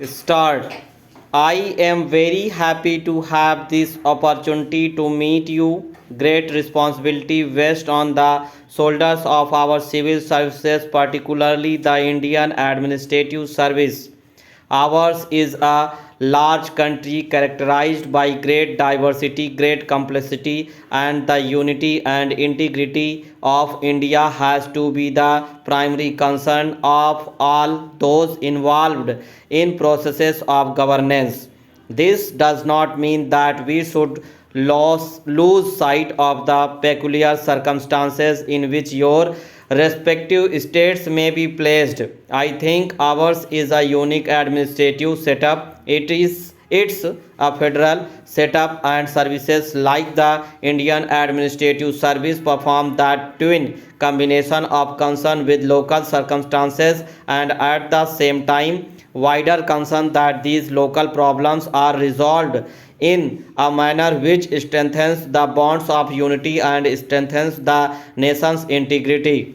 Start. I am very happy to have this opportunity to meet you. Great responsibility rests on the shoulders of our civil services, particularly the Indian Administrative Service. Ours is a large country characterized by great diversity, great complexity, and the unity and integrity of India has to be the primary concern of all those involved in processes of governance. This does not mean that we should lose sight of the peculiar circumstances in which your respective states may be placed. I think ours is a unique administrative setup. It's a federal setup and services like the Indian Administrative Service perform that twin combination of concern with local circumstances and at the same time wider concern that these local problems are resolved in a manner which strengthens the bonds of unity and strengthens the nation's integrity.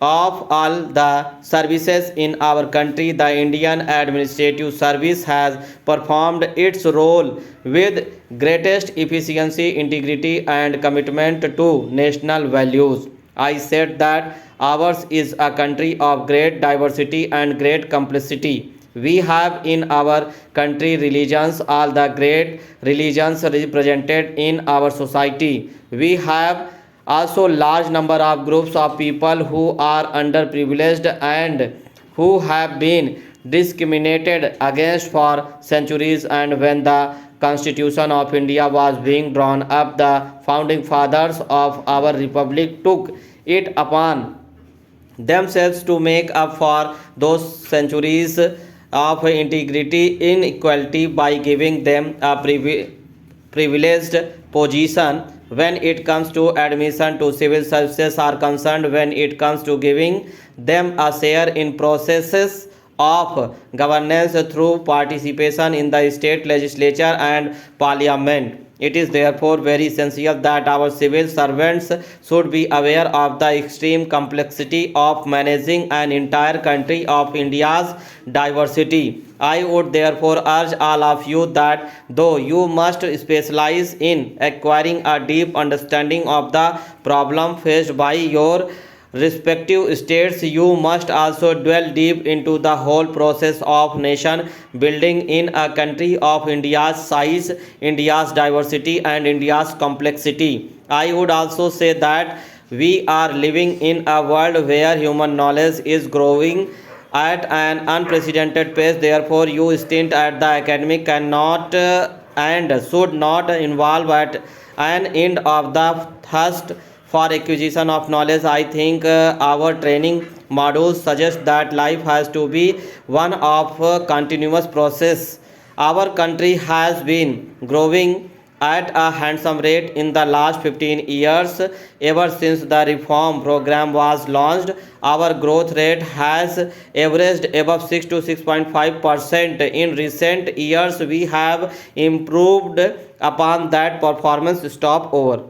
Of all the services in our country, the Indian Administrative Service has performed its role with greatest efficiency, integrity, and commitment to national values. I said that ours is a country of great diversity and great complexity. We have in our country religions, all the great religions represented in our society. We have also large number of groups of people who are underprivileged and who have been discriminated against for centuries. And when the constitution of India was being drawn up, the founding fathers of our republic took it upon themselves to make up for those centuries of integrity inequality by giving them a privileged position when it comes to admission to civil services are concerned, when it comes to giving them a share in processes of governance through participation in the state legislature and parliament. It is therefore very essential that our civil servants should be aware of the extreme complexity of managing an entire country of India's diversity. I would therefore urge all of you that though you must specialize in acquiring a deep understanding of the problem faced by your respective states, you must also dwell deep into the whole process of nation building in a country of India's size, India's diversity, and India's complexity. I would also say that we are living in a world where human knowledge is growing at an unprecedented pace. Therefore, you stint at the academic cannot and should not involve at an end of the thirst for acquisition of knowledge. I think our training modules suggest that life has to be one of a continuous process. Our country has been growing at a handsome rate in the last 15 years. Ever since the reform program was launched, our growth rate has averaged above 6 to 6.5%. In recent years, we have improved upon that performance. Stop over.